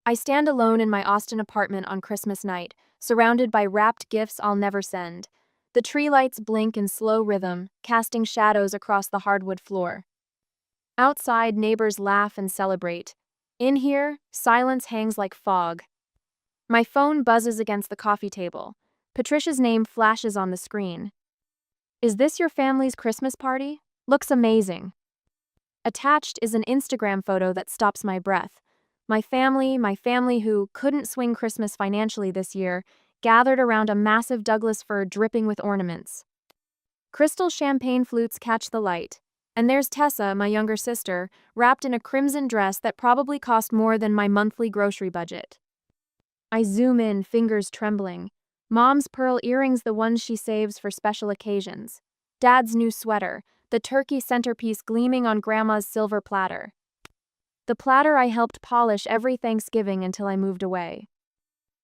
I stand alone in my Austin apartment on Christmas night, surrounded by wrapped gifts I'll never send. The tree lights blink in slow rhythm, casting shadows across the hardwood floor. Outside, neighbors laugh and celebrate. In here, silence hangs like fog. My phone buzzes against the coffee table. Patricia's name flashes on the screen. Is this your family's Christmas party? Looks amazing. Attached is an Instagram photo that stops my breath. My family who couldn't swing Christmas financially this year, gathered around a massive Douglas fir dripping with ornaments. Crystal champagne flutes catch the light. And there's Tessa, my younger sister, wrapped in a crimson dress that probably cost more than my monthly grocery budget. I zoom in, fingers trembling. Mom's pearl earrings, the ones she saves for special occasions. Dad's new sweater, the turkey centerpiece gleaming on Grandma's silver platter. The platter I helped polish every Thanksgiving until I moved away.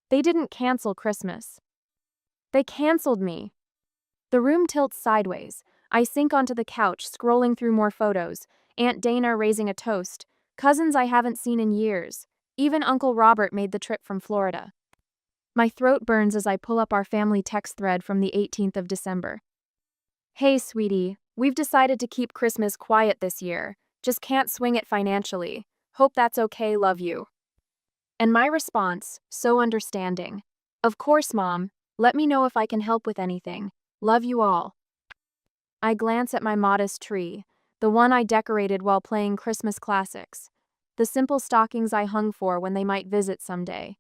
They didn't cancel Christmas. They canceled me. The room tilts sideways. I sink onto the couch, scrolling through more photos. Aunt Dana raising a toast. Cousins I haven't seen in years. Even Uncle Robert made the trip from Florida. My throat burns as I pull up our family text thread from the 18th of December. Hey, sweetie, we've decided to keep Christmas quiet this year. Just can't swing it financially. Hope that's okay, love you. And my response, so understanding. Of course, Mom. Let me know if I can help with anything. Love you all. I glance at my modest tree, the one I decorated while playing Christmas classics. The simple stockings I hung for when they might visit someday.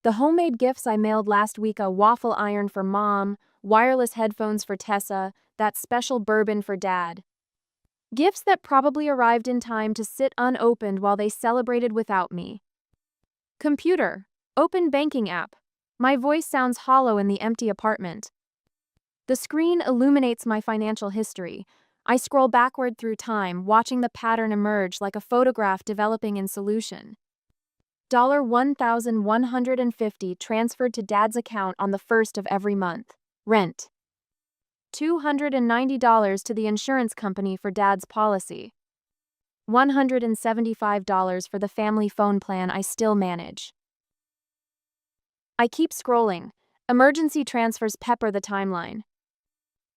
The homemade gifts I mailed last week, a waffle iron for Mom, wireless headphones for Tessa, that special bourbon for Dad. Gifts that probably arrived in time to sit unopened while they celebrated without me. Computer. Open banking app. My voice sounds hollow in the empty apartment. The screen illuminates my financial history. I scroll backward through time, watching the pattern emerge like a photograph developing in solution. $1,150 transferred to Dad's account on the 1st of every month. Rent. $290 to the insurance company for Dad's policy. $175 for the family phone plan I still manage. I keep scrolling. Emergency transfers pepper the timeline.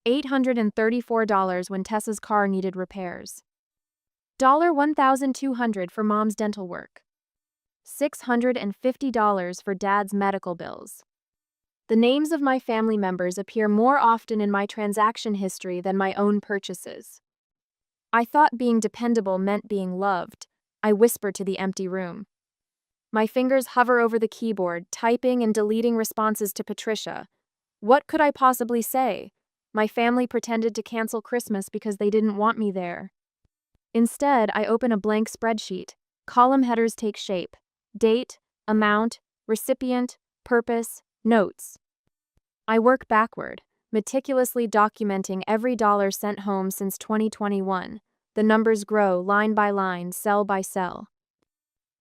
$834 when Tessa's car needed repairs. $1,200 for Mom's dental work. $650 for Dad's medical bills. The names of my family members appear more often in my transaction history than my own purchases. I thought being dependable meant being loved. I whisper to the empty room. My fingers hover over the keyboard, typing and deleting responses to Patricia. What could I possibly say? My family pretended to cancel Christmas because they didn't want me there. Instead, I open a blank spreadsheet. Column headers take shape. Date, amount, recipient, purpose, notes. I work backward, meticulously documenting every dollar sent home since 2021. The numbers grow line by line, cell by cell.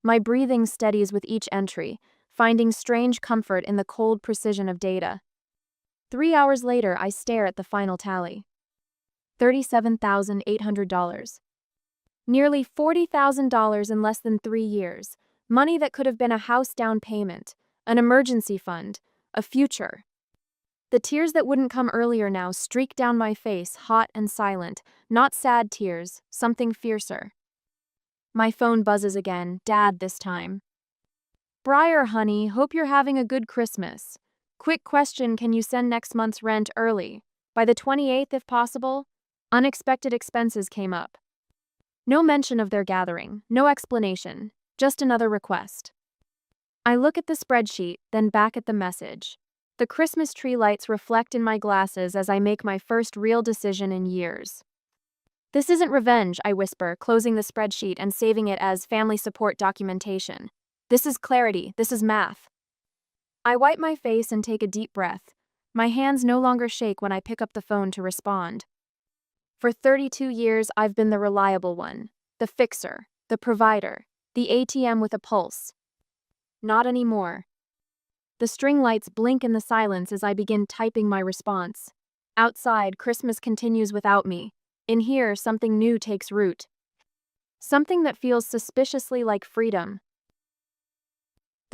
My breathing steadies with each entry, finding strange comfort in the cold precision of data. 3 hours later, I stare at the final tally. $37,800. Nearly $40,000 in less than 3 years. Money that could have been a house down payment, an emergency fund, a future. The tears that wouldn't come earlier now streak down my face, hot and silent, not sad tears, something fiercer. My phone buzzes again, Dad this time. Briar, honey, hope you're having a good Christmas. Quick question, can you send next month's rent early? By the 28th if possible? Unexpected expenses came up. No mention of their gathering, no explanation, just another request. I look at the spreadsheet, then back at the message. The Christmas tree lights reflect in my glasses as I make my first real decision in years. This isn't revenge, I whisper, closing the spreadsheet and saving it as family support documentation. This is clarity, this is math. I wipe my face and take a deep breath. My hands no longer shake when I pick up the phone to respond. For 32 years, I've been the reliable one, the fixer, the provider, the ATM with a pulse. Not anymore. The string lights blink in the silence as I begin typing my response. Outside, Christmas continues without me. In here, something new takes root. Something that feels suspiciously like freedom.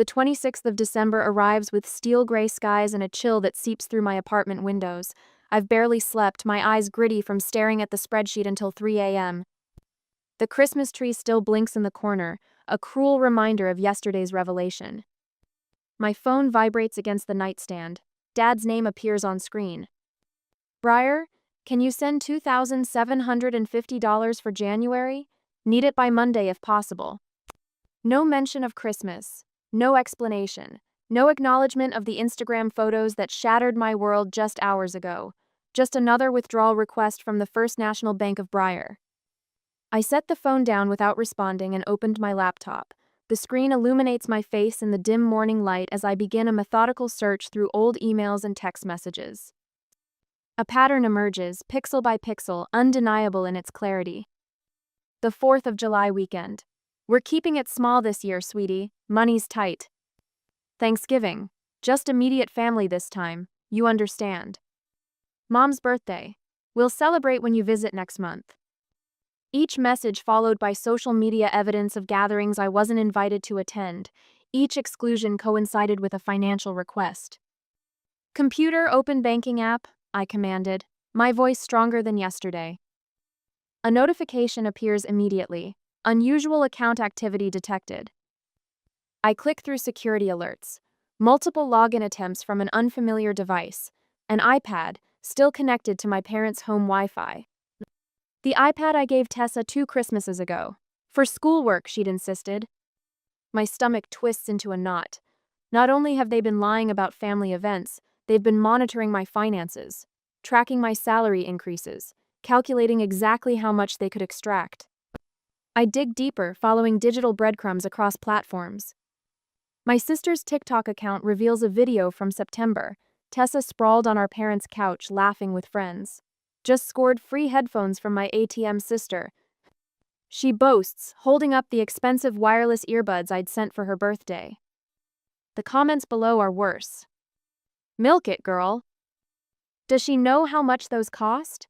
The 26th of December arrives with steel gray skies and a chill that seeps through my apartment windows. I've barely slept, my eyes gritty from staring at the spreadsheet until 3 a.m. The Christmas tree still blinks in the corner, a cruel reminder of yesterday's revelation. My phone vibrates against the nightstand. Dad's name appears on screen. Briar, can you send $2,750 for January? Need it by Monday if possible. No mention of Christmas. No explanation. No acknowledgement of the Instagram photos that shattered my world just hours ago. Just another withdrawal request from the First National Bank of Briar. I set the phone down without responding and opened my laptop. The screen illuminates my face in the dim morning light as I begin a methodical search through old emails and text messages. A pattern emerges, pixel by pixel, undeniable in its clarity. The 4th of July weekend. We're keeping it small this year, sweetie. Money's tight. Thanksgiving. Just immediate family this time. You understand. Mom's birthday. We'll celebrate when you visit next month. Each message followed by social media evidence of gatherings I wasn't invited to attend. Each exclusion coincided with a financial request. Computer, open banking app, I commanded, my voice stronger than yesterday. A notification appears immediately. Unusual account activity detected. I click through security alerts. Multiple login attempts from an unfamiliar device. An iPad, still connected to my parents' home Wi-Fi. The iPad I gave Tessa 2 Christmases ago. For schoolwork, she'd insisted. My stomach twists into a knot. Not only have they been lying about family events, they've been monitoring my finances, tracking my salary increases, calculating exactly how much they could extract. I dig deeper, following digital breadcrumbs across platforms. My sister's TikTok account reveals a video from September. Tessa sprawled on our parents' couch, laughing with friends. Just scored free headphones from my ATM sister. She boasts, holding up the expensive wireless earbuds I'd sent for her birthday. The comments below are worse. Milk it, girl. Does she know how much those cost?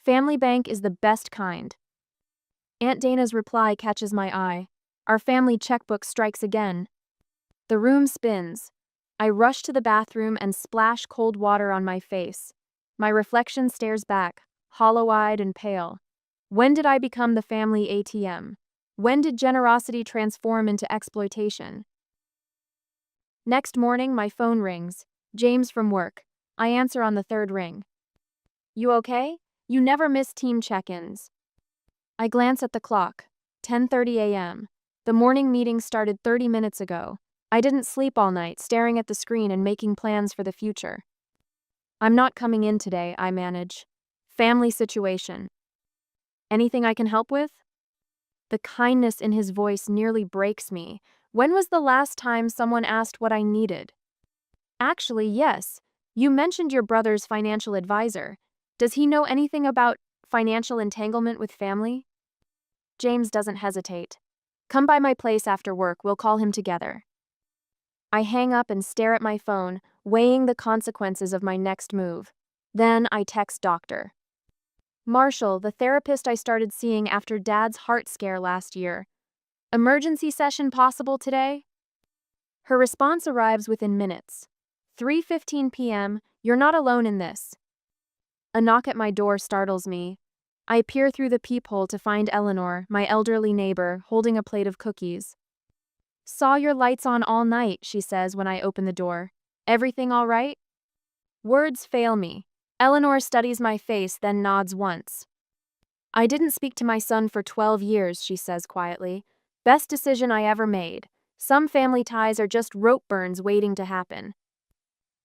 Family Bank is the best kind. Aunt Dana's reply catches my eye. Our family checkbook strikes again. The room spins. I rush to the bathroom and splash cold water on my face. My reflection stares back, hollow-eyed and pale. When did I become the family ATM? When did generosity transform into exploitation? Next morning, my phone rings. James from work. I answer on the third ring. You okay? You never miss team check-ins. I glance at the clock. 10:30 a.m. The morning meeting started 30 minutes ago. I didn't sleep all night, staring at the screen and making plans for the future. I'm not coming in today, I manage. Family situation. Anything I can help with? The kindness in his voice nearly breaks me. When was the last time someone asked what I needed? Actually, yes. You mentioned your brother's financial advisor. Does he know anything about financial entanglement with family? James doesn't hesitate. Come by my place after work, we'll call him together. I hang up and stare at my phone, weighing the consequences of my next move. Then I text Dr. Marshall, the therapist I started seeing after Dad's heart scare last year. Emergency session possible today? Her response arrives within minutes. 3:15 p.m., you're not alone in this. A knock at my door startles me. I peer through the peephole to find Eleanor, my elderly neighbor, holding a plate of cookies. Saw your lights on all night, she says when I open the door. Everything all right? Words fail me. Eleanor studies my face, then nods once. I didn't speak to my son for 12 years, she says quietly. Best decision I ever made. Some family ties are just rope burns waiting to happen.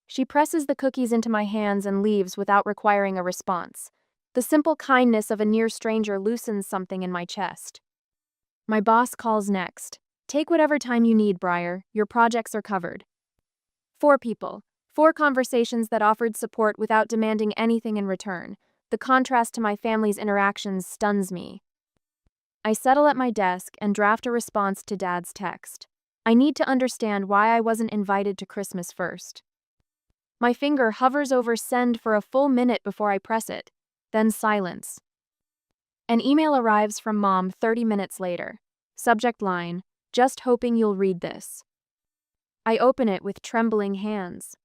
She presses the cookies into my hands and leaves without requiring a response. The simple kindness of a near stranger loosens something in my chest. My boss calls next. Take whatever time you need, Briar. Your projects are covered. 4 people. 4 conversations that offered support without demanding anything in return. The contrast to my family's interactions stuns me. I settle at my desk and draft a response to Dad's text. I need to understand why I wasn't invited to Christmas first. My finger hovers over send for a full minute before I press it. Then silence. An email arrives from Mom 30 minutes later. Subject line, just hoping you'll read this. I open it with trembling hands.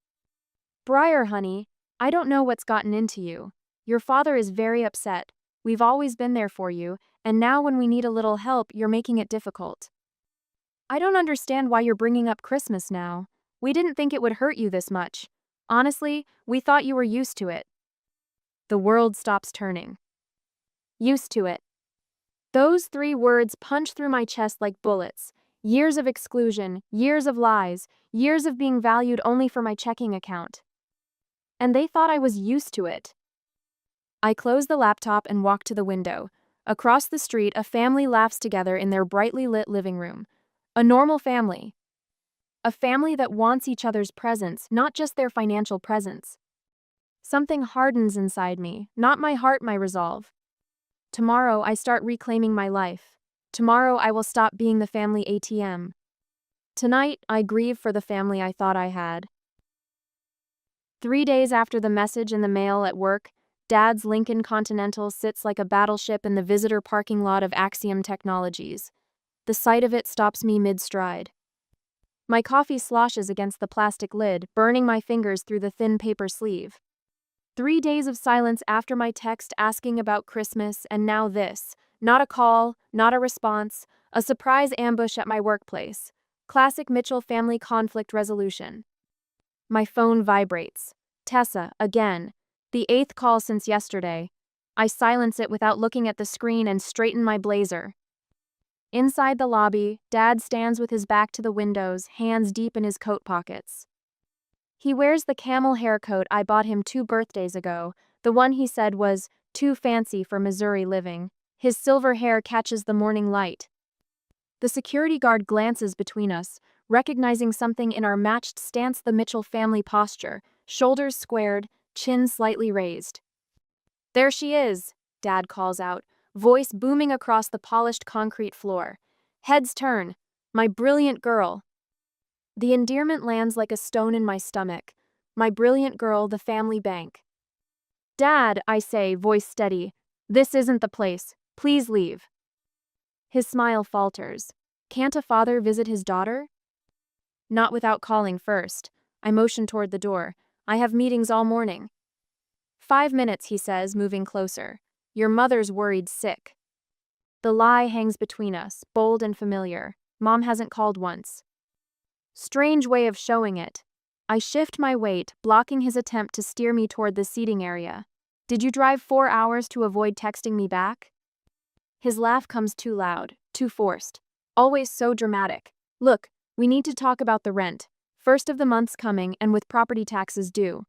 Briar, honey, I don't know what's gotten into you. Your father is very upset. We've always been there for you, and now when we need a little help, you're making it difficult. I don't understand why you're bringing up Christmas now. We didn't think it would hurt you this much. Honestly, we thought you were used to it. The world stops turning. Used to it. Those 3 words punch through my chest like bullets. Years of exclusion, years of lies, years of being valued only for my checking account. And they thought I was used to it. I close the laptop and walk to the window. Across the street, a family laughs together in their brightly lit living room. A normal family. A family that wants each other's presence, not just their financial presence. Something hardens inside me, not my heart, my resolve. Tomorrow I start reclaiming my life. Tomorrow I will stop being the family ATM. Tonight I grieve for the family I thought I had. 3 days after the message in the mail at work, Dad's Lincoln Continental sits like a battleship in the visitor parking lot of Axiom Technologies. The sight of it stops me mid-stride. My coffee sloshes against the plastic lid, burning my fingers through the thin paper sleeve. 3 days of silence after my text asking about Christmas, and now this. Not a call, not a response, a surprise ambush at my workplace. Classic Mitchell family conflict resolution. My phone vibrates. Tessa, again. The 8th call since yesterday. I silence it without looking at the screen and straighten my blazer. Inside the lobby, Dad stands with his back to the windows, hands deep in his coat pockets. He wears the camel haircoat I bought him 2 birthdays ago, the one he said was too fancy for Missouri living. His silver hair catches the morning light. The security guard glances between us, recognizing something in our matched stance, the Mitchell family posture, shoulders squared, chin slightly raised. There she is, Dad calls out, voice booming across the polished concrete floor. Heads turn. My brilliant girl. The endearment lands like a stone in my stomach. My brilliant girl, the family bank. Dad, I say, voice steady. This isn't the place. Please leave. His smile falters. Can't a father visit his daughter? Not without calling first. I motion toward the door. I have meetings all morning. 5 minutes, he says, moving closer. Your mother's worried sick. The lie hangs between us, bold and familiar. Mom hasn't called once. Strange way of showing it. I shift my weight, blocking his attempt to steer me toward the seating area. Did you drive 4 hours to avoid texting me back? His laugh comes too loud, too forced. Always so dramatic. Look, we need to talk about the rent. First of the month's coming, and with property taxes due.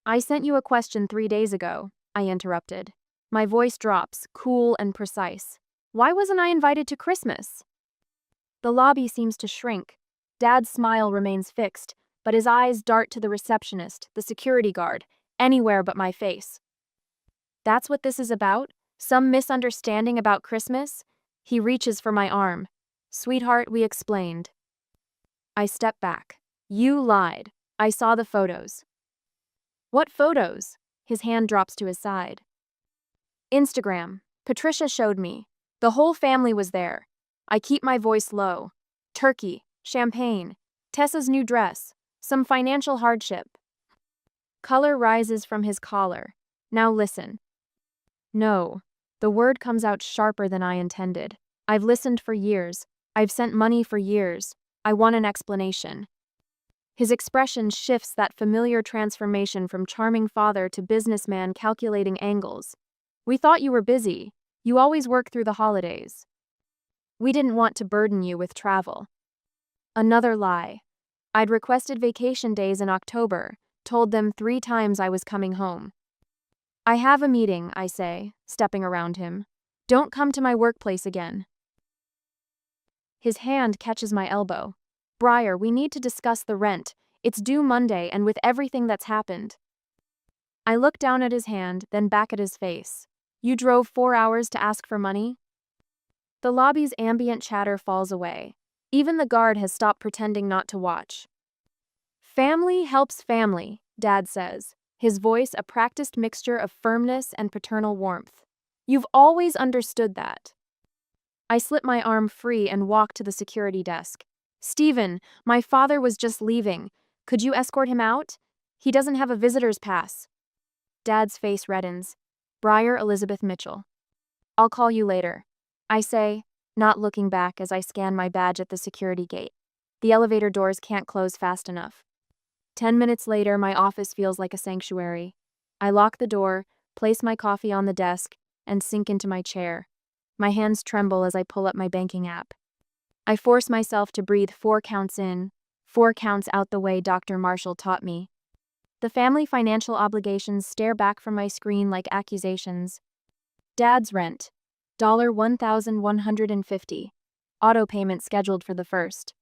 I sent you a question 3 days ago, I interrupted. My voice drops, cool and precise. Why wasn't I invited to Christmas? The lobby seems to shrink. Dad's smile remains fixed, but his eyes dart to the receptionist, the security guard, anywhere but my face. That's what this is about? Some misunderstanding about Christmas? He reaches for my arm. Sweetheart, we explained. I step back. You lied. I saw the photos. What photos? His hand drops to his side. Instagram. Patricia showed me. The whole family was there. I keep my voice low. Turkey, champagne, Tessa's new dress, some financial hardship. Color rises from his collar. Now listen. No. The word comes out sharper than I intended. I've listened for years. I've sent money for years. I want an explanation. His expression shifts, that familiar transformation from charming father to businessman calculating angles. We thought you were busy. You always work through the holidays. We didn't want to burden you with travel. Another lie. I'd requested vacation days in October, told them 3 times I was coming home. I have a meeting, I say, stepping around him. Don't come to my workplace again. His hand catches my elbow. Briar, we need to discuss the rent. It's due Monday, and with everything that's happened. I look down at his hand, then back at his face. You drove 4 hours to ask for money? The lobby's ambient chatter falls away. Even the guard has stopped pretending not to watch. Family helps family, Dad says, his voice a practiced mixture of firmness and paternal warmth. You've always understood that. I slip my arm free and walk to the security desk. Steven, my father was just leaving. Could you escort him out? He doesn't have a visitor's pass. Dad's face reddens. Briar Elizabeth Mitchell. I'll call you later. I say, not looking back as I scan my badge at the security gate. The elevator doors can't close fast enough. 10 minutes later, my office feels like a sanctuary. I lock the door, place my coffee on the desk, and sink into my chair. My hands tremble as I pull up my banking app. I force myself to breathe 4 counts in, 4 counts out the way Dr. Marshall taught me. The family financial obligations stare back from my screen like accusations. Dad's rent, $1,150. Auto payment scheduled for the 1st.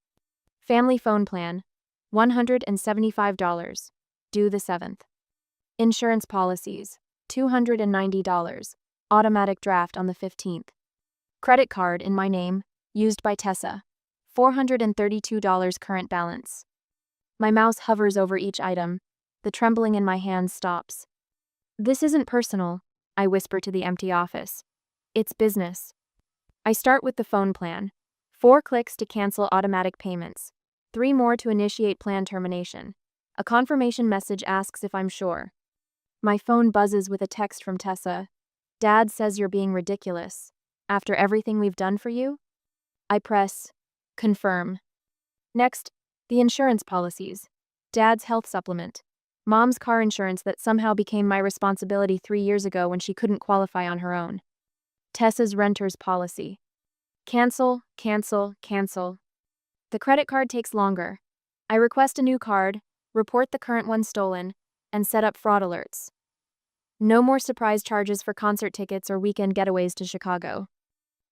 Family phone plan, $175, due the 7th. Insurance policies, $290, automatic draft on the 15th. Credit card in my name, used by Tessa, $432 current balance. My mouse hovers over each item. The trembling in my hands stops. This isn't personal, I whisper to the empty office. It's business. I start with the phone plan. 4 clicks to cancel automatic payments. 3 more to initiate plan termination. A confirmation message asks if I'm sure. My phone buzzes with a text from Tessa. Dad says you're being ridiculous. After everything we've done for you? I press confirm. Next, the insurance policies. Dad's health supplement. Mom's car insurance that somehow became my responsibility 3 years ago when she couldn't qualify on her own. Tessa's renter's policy. Cancel, cancel, cancel. The credit card takes longer. I request a new card, report the current one stolen, and set up fraud alerts. No more surprise charges for concert tickets or weekend getaways to Chicago.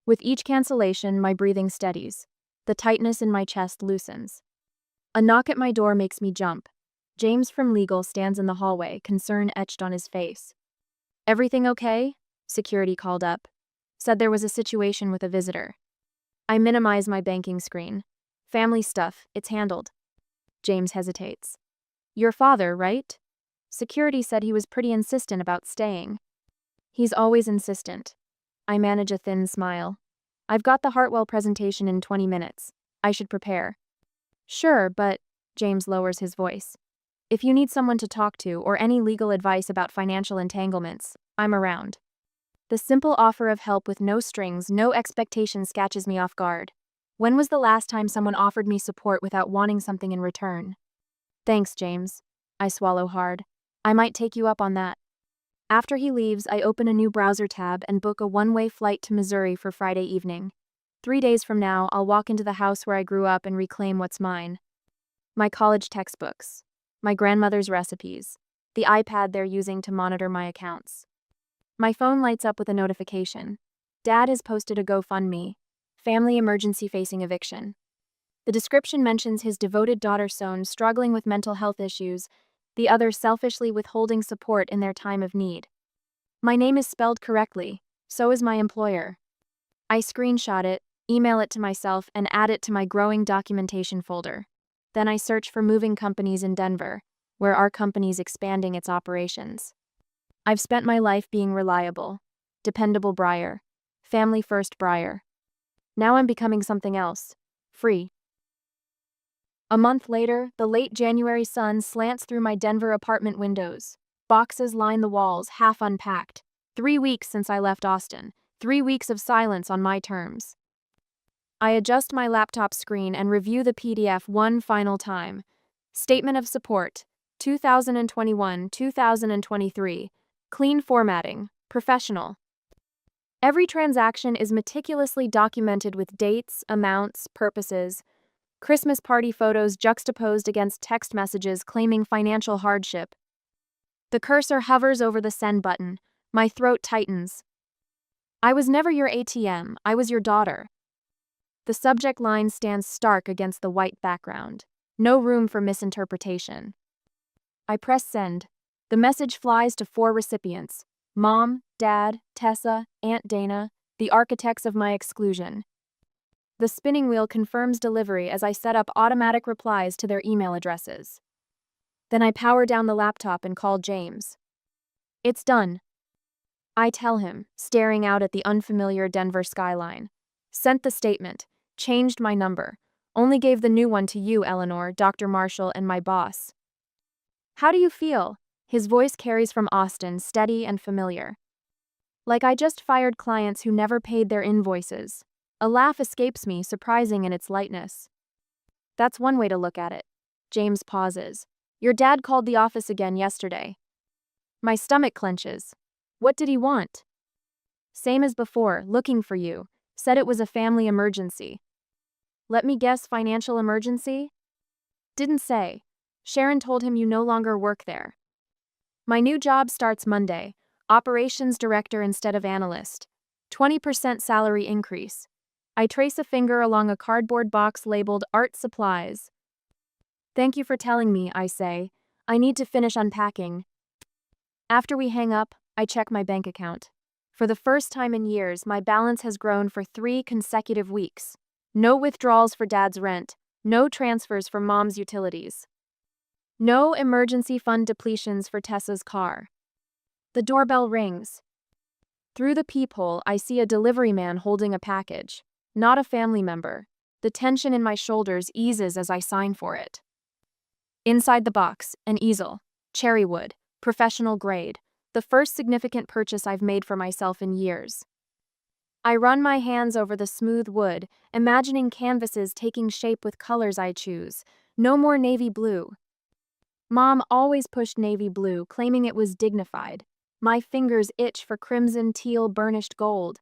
With each cancellation, my breathing steadies. The tightness in my chest loosens. A knock at my door makes me jump. James from legal stands in the hallway, concern etched on his face. Everything okay? Security called up. Said there was a situation with a visitor. I minimize my banking screen. Family stuff, it's handled. James hesitates. Your father, right? Security said he was pretty insistent about staying. He's always insistent. I manage a thin smile. I've got the Hartwell presentation in 20 minutes. I should prepare. Sure, but, James lowers his voice. If you need someone to talk to or any legal advice about financial entanglements, I'm around. The simple offer of help with no strings, no expectations catches me off guard. When was the last time someone offered me support without wanting something in return? Thanks, James. I swallow hard. I might take you up on that. After he leaves, I open a new browser tab and book a one-way flight to Missouri for Friday evening. 3 days from now, I'll walk into the house where I grew up and reclaim what's mine. My college textbooks. My grandmother's recipes. The iPad they're using to monitor my accounts. My phone lights up with a notification. Dad has posted a GoFundMe. Family emergency facing eviction. The description mentions his devoted daughter Sohn struggling with mental health issues, the other selfishly withholding support in their time of need. My name is spelled correctly, so is my employer. I screenshot it, email it to myself, and add it to my growing documentation folder. Then I search for moving companies in Denver, where our company's expanding its operations. I've spent my life being reliable, dependable Briar, family first Briar. Now I'm becoming something else, free. A month later, the late January sun slants through my Denver apartment windows. Boxes line the walls, half unpacked. 3 weeks since I left Austin. 3 weeks of silence on my terms. I adjust my laptop screen and review the PDF one final time. Statement of support, 2021-2023. Clean formatting, professional. Every transaction is meticulously documented with dates, amounts, purposes. Christmas party photos juxtaposed against text messages claiming financial hardship. The cursor hovers over the send button. My throat tightens. I was never your ATM, I was your daughter. The subject line stands stark against the white background. No room for misinterpretation. I press send. The message flies to 4 recipients. Mom, Dad, Tessa, Aunt Dana, the architects of my exclusion. The spinning wheel confirms delivery as I set up automatic replies to their email addresses. Then I power down the laptop and call James. It's done. I tell him, staring out at the unfamiliar Denver skyline. Sent the statement, changed my number, Only gave the new one to you, Eleanor, Dr. Marshall, and my boss. How do you feel? His voice carries from Austin, steady and familiar. Like I just fired clients who never paid their invoices. A laugh escapes me, surprising in its lightness. That's one way to look at it. James pauses. Your dad called the office again yesterday. My stomach clenches. What did he want? Same as before, looking for you. Said it was a family emergency. Let me guess, financial emergency? Didn't say. Sharon told him you no longer work there. My new job starts Monday. Operations director instead of analyst. 20% salary increase. I trace a finger along a cardboard box labeled art supplies. Thank you for telling me, I say. I need to finish unpacking. After we hang up, I check my bank account. For the first time in years, my balance has grown for 3 consecutive weeks. No withdrawals for dad's rent, no transfers for mom's utilities. No emergency fund depletions for Tessa's car. The doorbell rings. Through the peephole, I see a delivery man holding a package. Not a family member. The tension in my shoulders eases as I sign for it. Inside the box, an easel. Cherry wood. Professional grade. The first significant purchase I've made for myself in years. I run my hands over the smooth wood, imagining canvases taking shape with colors I choose. No more navy blue. Mom always pushed navy blue, claiming it was dignified. My fingers itch for crimson, teal, burnished gold.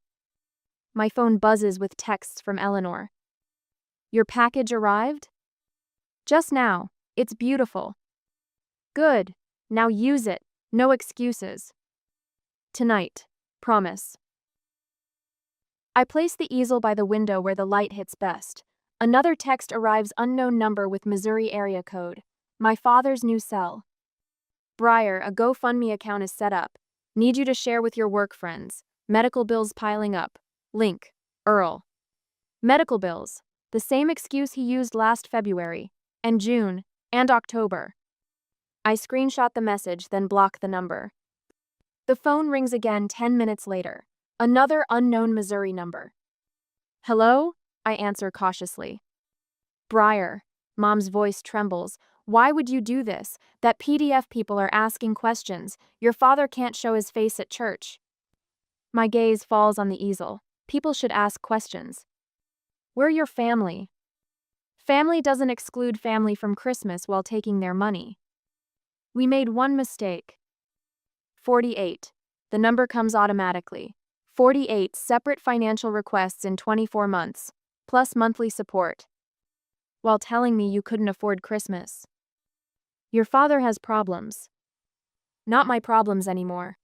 My phone buzzes with texts from Eleanor. Your package arrived? Just now. It's beautiful. Good. Now use it. No excuses. Tonight. Promise. I place the easel by the window where the light hits best. Another text arrives, unknown number with Missouri area code. My father's new cell. Breyer, a GoFundMe account is set up. Need you to share with your work friends. Medical bills piling up. Link. Earl. Medical bills. The same excuse he used last February. And June. And October. I screenshot the message, then block the number. The phone rings again 10 minutes later. Another unknown Missouri number. Hello? I answer cautiously. Breyer. Mom's voice trembles. Why would you do this? That PDF people are asking questions. Your father can't show his face at church. My gaze falls on the easel. People should ask questions. We're your family. Family doesn't exclude family from Christmas while taking their money. We made one mistake. 48. The number comes automatically. 48 separate financial requests in 24 months, plus monthly support. While telling me you couldn't afford Christmas. Your father has problems. Not my problems anymore.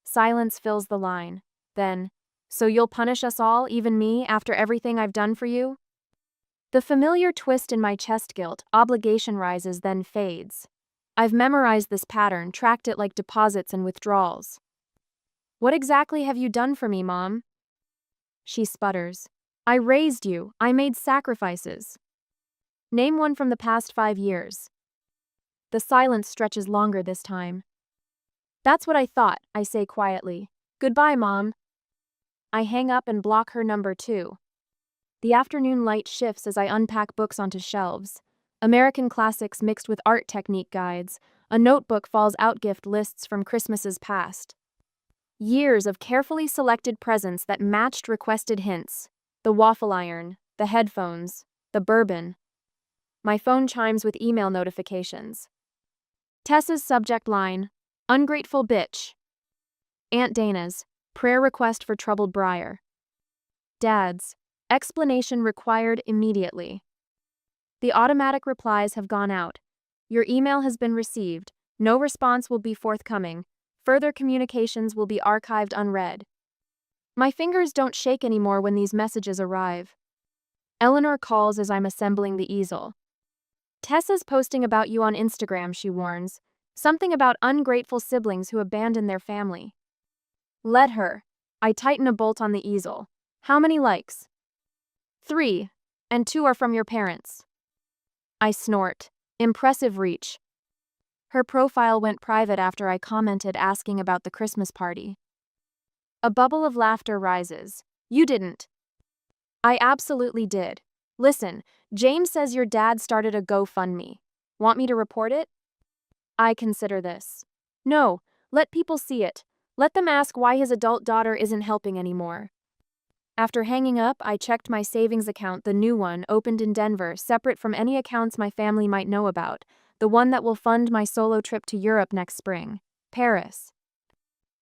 Silence fills the line. Then, so you'll punish us all, even me, after everything I've done for you? The familiar twist in my chest, guilt, obligation rises, then fades. I've memorized this pattern, tracked it like deposits and withdrawals. What exactly have you done for me, Mom? She sputters. I raised you. I made sacrifices. Name one from the past 5 years. The silence stretches longer this time. That's what I thought, I say quietly. Goodbye, Mom. I hang up and block her number too. The afternoon light shifts as I unpack books onto shelves. American classics mixed with art technique guides. A notebook falls out, gift lists from Christmases past. Years of carefully selected presents that matched requested hints. The waffle iron, the headphones, the bourbon. My phone chimes with email notifications. Tessa's subject line, ungrateful bitch. Aunt Dana's, prayer request for troubled Breyer. Dad's, explanation required immediately. The automatic replies have gone out. Your email has been received. No response will be forthcoming. Further communications will be archived unread. My fingers don't shake anymore when these messages arrive. Eleanor calls as I'm assembling the easel. Tessa's posting about you on Instagram, she warns. Something about ungrateful siblings who abandon their family. Let her. I tighten a bolt on the easel. How many likes? 3, and 2 are from your parents. I snort. Impressive reach. Her profile went private after I commented asking about the Christmas party. A bubble of laughter rises. You didn't. I absolutely did. Listen, James says your dad started a GoFundMe. Want me to report it? I consider this. No, let people see it. Let them ask why his adult daughter isn't helping anymore. After hanging up, I checked my savings account, the new one, opened in Denver, separate from any accounts my family might know about, the one that will fund my solo trip to Europe next spring. Paris,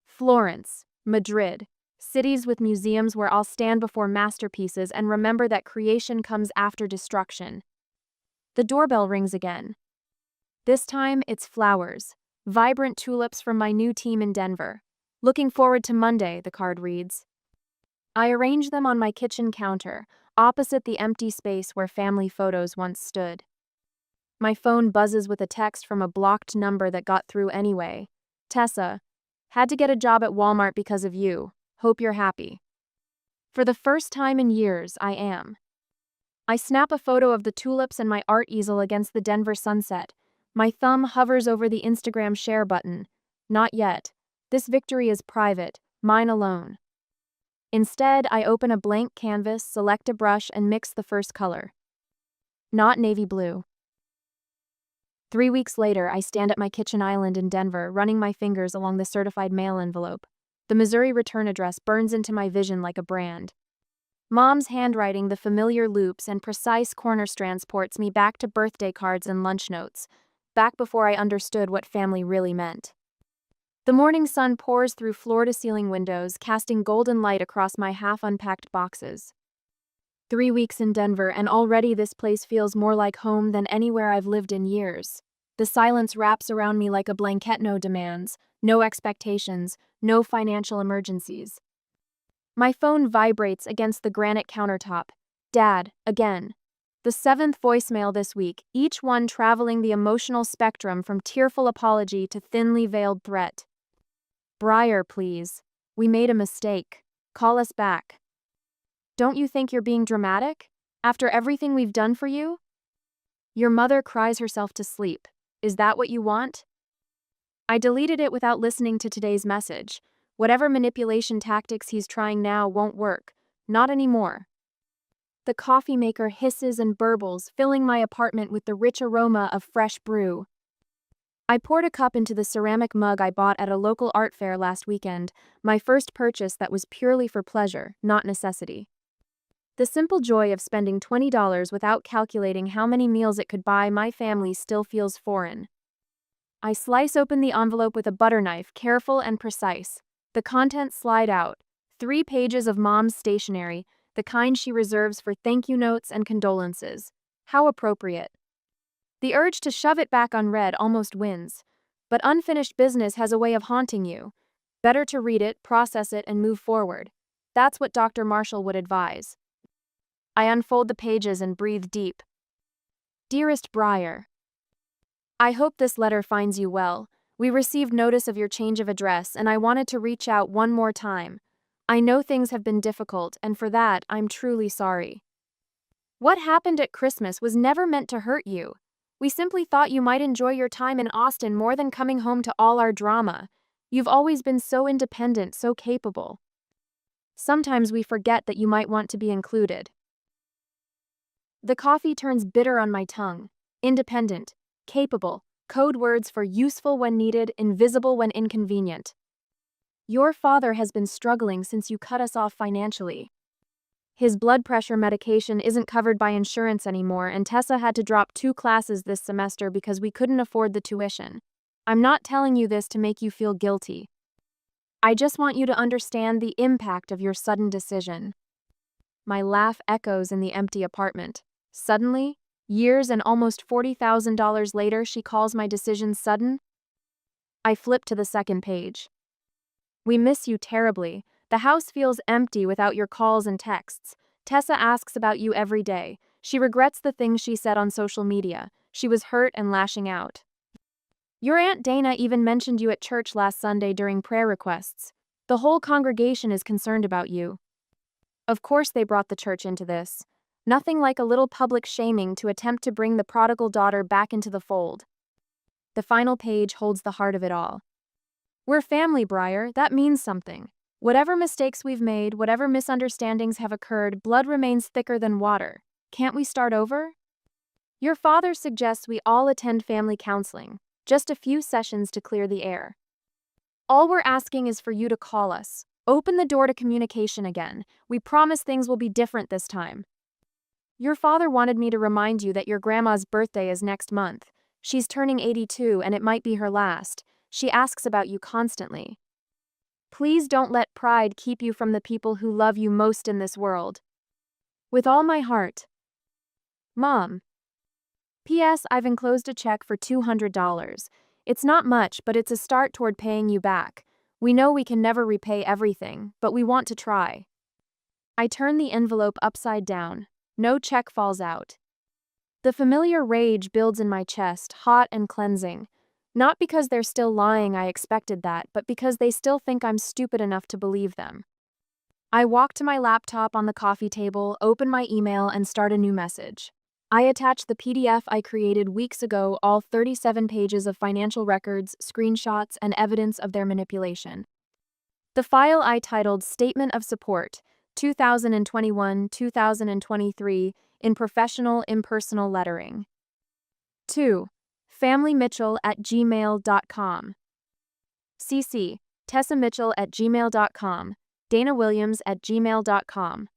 Florence, Madrid, cities with museums where I'll stand before masterpieces and remember that creation comes after destruction. The doorbell rings again. This time, it's flowers. Vibrant tulips from my new team in Denver. Looking forward to Monday, the card reads. I arrange them on my kitchen counter, opposite the empty space where family photos once stood. My phone buzzes with a text from a blocked number that got through anyway. Tessa, had to get a job at Walmart because of you. Hope you're happy. For the first time in years, I am. I snap a photo of the tulips and my art easel against the Denver sunset. My thumb hovers over the Instagram share button. Not yet. This victory is private, mine alone. Instead, I open a blank canvas, select a brush, and mix the first color. Not navy blue. 3 weeks later, I stand at my kitchen island in Denver, running my fingers along the certified mail envelope. The Missouri return address burns into my vision like a brand. Mom's handwriting, the familiar loops and precise corner strands, ports me back to birthday cards and lunch notes, back before I understood what family really meant. The morning sun pours through floor-to-ceiling windows, casting golden light across my half-unpacked boxes. 3 weeks in Denver, and already this place feels more like home than anywhere I've lived in years. The silence wraps around me like a blanket, no demands, no expectations, no financial emergencies. My phone vibrates against the granite countertop. Dad, again. The 7th voicemail this week, each one traveling the emotional spectrum from tearful apology to thinly veiled threat. Briar, please. We made a mistake. Call us back. Don't you think you're being dramatic? After everything we've done for you? Your mother cries herself to sleep. Is that what you want? I deleted it without listening to today's message. Whatever manipulation tactics he's trying now won't work. Not anymore. The coffee maker hisses and burbles, filling my apartment with the rich aroma of fresh brew. I poured a cup into the ceramic mug I bought at a local art fair last weekend, my first purchase that was purely for pleasure, not necessity. The simple joy of spending $20 without calculating how many meals it could buy my family still feels foreign. I slice open the envelope with a butter knife, careful and precise. The contents slide out. 3 pages of Mom's stationery, the kind she reserves for thank you notes and condolences. How appropriate. The urge to shove it back unread almost wins. But unfinished business has a way of haunting you. Better to read it, process it, and move forward. That's what Dr. Marshall would advise. I unfold the pages and breathe deep. Dearest Briar, I hope this letter finds you well. We received notice of your change of address, and I wanted to reach out one more time. I know things have been difficult, and for that, I'm truly sorry. What happened at Christmas was never meant to hurt you. We simply thought you might enjoy your time in Austin more than coming home to all our drama. You've always been so independent, so capable. Sometimes we forget that you might want to be included. The coffee turns bitter on my tongue. Independent, capable, code words for useful when needed, invisible when inconvenient. Your father has been struggling since you cut us off financially. His blood pressure medication isn't covered by insurance anymore, and Tessa had to drop 2 classes this semester because we couldn't afford the tuition. I'm not telling you this to make you feel guilty. I just want you to understand the impact of your sudden decision. My laugh echoes in the empty apartment. Suddenly, years and almost $40,000 later, she calls my decision sudden? I flip to the 2nd page. We miss you terribly. The house feels empty without your calls and texts. Tessa asks about you every day. She regrets the things she said on social media. She was hurt and lashing out. Your Aunt Dana even mentioned you at church last Sunday during prayer requests. The whole congregation is concerned about you. Of course they brought the church into this. Nothing like a little public shaming to attempt to bring the prodigal daughter back into the fold. The final page holds the heart of it all. We're family, Briar. That means something. Whatever mistakes we've made, whatever misunderstandings have occurred, blood remains thicker than water. Can't we start over? Your father suggests we all attend family counseling, just a few sessions to clear the air. All we're asking is for you to call us. Open the door to communication again. We promise things will be different this time. Your father wanted me to remind you that your grandma's birthday is next month. She's turning 82 and it might be her last. She asks about you constantly. Please don't let pride keep you from the people who love you most in this world. With all my heart. Mom. P.S. I've enclosed a check for $200. It's not much, but it's a start toward paying you back. We know we can never repay everything, but we want to try. I turn the envelope upside down. No check falls out. The familiar rage builds in my chest, hot and cleansing. Not because they're still lying, I expected that, but because they still think I'm stupid enough to believe them. I walk to my laptop on the coffee table, open my email, and start a new message. I attach the PDF I created weeks ago, all 37 pages of financial records, screenshots, and evidence of their manipulation. The file I titled Statement of Support, 2021-2023, in professional impersonal lettering. 2. FamilyMitchell@gmail.com. CC, TessaMitchell@gmail.com, DanaWilliams@gmail.com.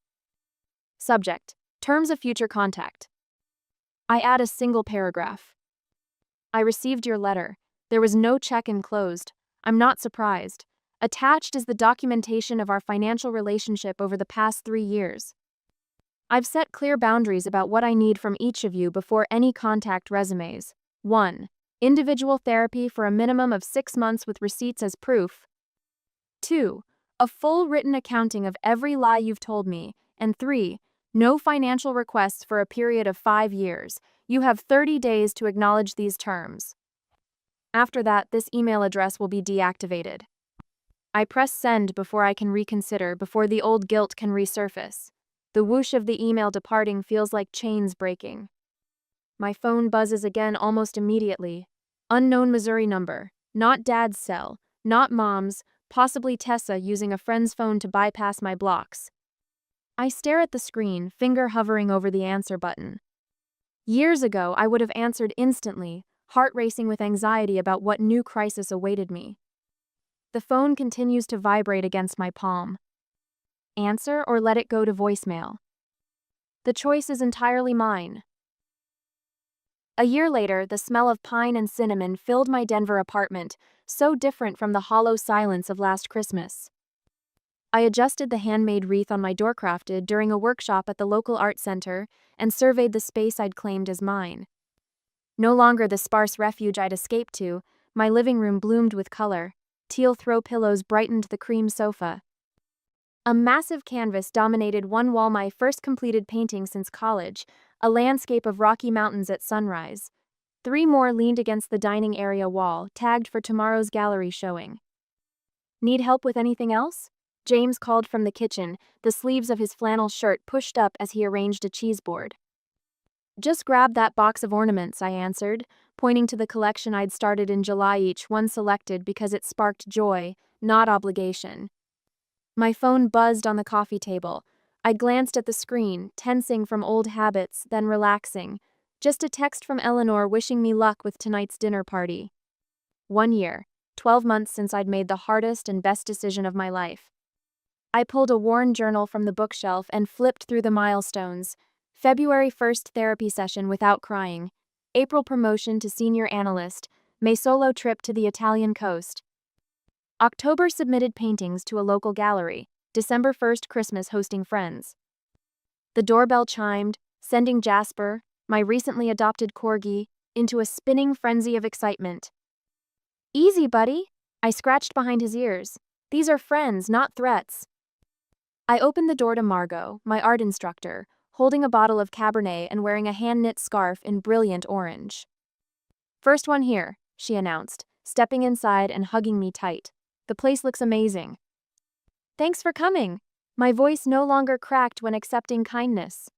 Subject, Terms of Future Contact. I add a single paragraph. I received your letter. There was no check enclosed. I'm not surprised. Attached is the documentation of our financial relationship over the past 3 years. I've set clear boundaries about what I need from each of you before any contact resumes. 1. Individual therapy for a minimum of 6 months with receipts as proof. 2. A full written accounting of every lie you've told me. And 3. No financial requests for a period of 5 years. You have 30 days to acknowledge these terms. After that, this email address will be deactivated. I press send before I can reconsider, before the old guilt can resurface. The whoosh of the email departing feels like chains breaking. My phone buzzes again almost immediately. Unknown Missouri number. Not Dad's cell. Not Mom's. Possibly Tessa using a friend's phone to bypass my blocks. I stare at the screen, finger hovering over the answer button. Years ago, I would have answered instantly, heart racing with anxiety about what new crisis awaited me. The phone continues to vibrate against my palm. Answer or let it go to voicemail. The choice is entirely mine. A year later, the smell of pine and cinnamon filled my Denver apartment, so different from the hollow silence of last Christmas. I adjusted the handmade wreath on my door crafted during a workshop at the local art center and surveyed the space I'd claimed as mine. No longer the sparse refuge I'd escaped to, my living room bloomed with color. Teal throw pillows brightened the cream sofa. A massive canvas dominated one wall, my first completed painting since college, a landscape of Rocky Mountains at sunrise. 3 more leaned against the dining area wall, tagged for tomorrow's gallery showing. Need help with anything else? James called from the kitchen, the sleeves of his flannel shirt pushed up as he arranged a cheese board. Just grab that box of ornaments, I answered, pointing to the collection I'd started in July, each one selected because it sparked joy, not obligation. My phone buzzed on the coffee table. I glanced at the screen, tensing from old habits, then relaxing. Just a text from Eleanor wishing me luck with tonight's dinner party. 1 year, 12 months since I'd made the hardest and best decision of my life. I pulled a worn journal from the bookshelf and flipped through the milestones. February 1st therapy session without crying. April promotion to senior analyst. May solo trip to the Italian coast. October submitted paintings to a local gallery. December 1st Christmas hosting friends. The doorbell chimed, sending Jasper, my recently adopted corgi, into a spinning frenzy of excitement. Easy, buddy. I scratched behind his ears. These are friends, not threats. I opened the door to Margot, my art instructor, holding a bottle of Cabernet and wearing a hand-knit scarf in brilliant orange. First one here, she announced, stepping inside and hugging me tight. The place looks amazing. Thanks for coming. My voice no longer cracked when accepting kindness.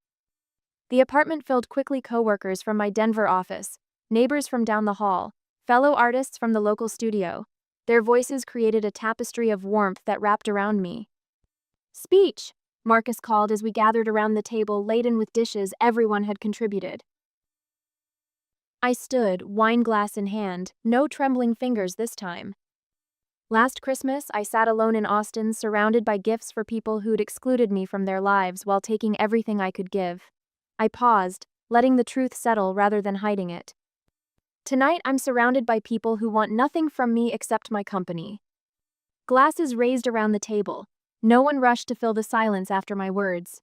The apartment filled quickly, coworkers from my Denver office, neighbors from down the hall, fellow artists from the local studio. Their voices created a tapestry of warmth that wrapped around me. Speech. Marcus called as we gathered around the table laden with dishes everyone had contributed. I stood, wine glass in hand, no trembling fingers this time. Last Christmas, I sat alone in Austin, surrounded by gifts for people who'd excluded me from their lives while taking everything I could give. I paused, letting the truth settle rather than hiding it. Tonight, I'm surrounded by people who want nothing from me except my company. Glasses raised around the table. No one rushed to fill the silence after my words.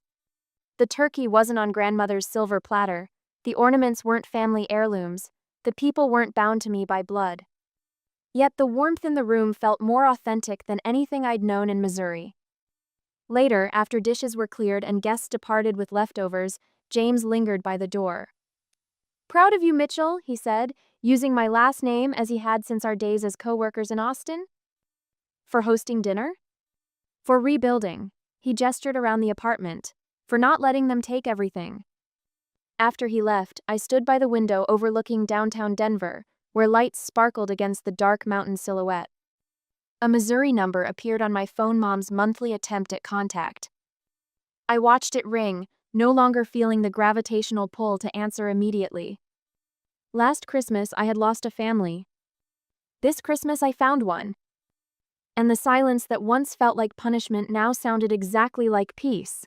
The turkey wasn't on grandmother's silver platter. The ornaments weren't family heirlooms. The people weren't bound to me by blood. Yet the warmth in the room felt more authentic than anything I'd known in Missouri. Later, after dishes were cleared and guests departed with leftovers, James lingered by the door. "Proud of you, Mitchell," he said, using my last name as he had since our days as co-workers in Austin. "For hosting dinner? For rebuilding," he gestured around the apartment, "for not letting them take everything." After he left, I stood by the window overlooking downtown Denver, where lights sparkled against the dark mountain silhouette. A Missouri number appeared on my phone mom's monthly attempt at contact. I watched it ring, no longer feeling the gravitational pull to answer immediately. Last Christmas, I had lost a family. This Christmas, I found one. And the silence that once felt like punishment now sounded exactly like peace.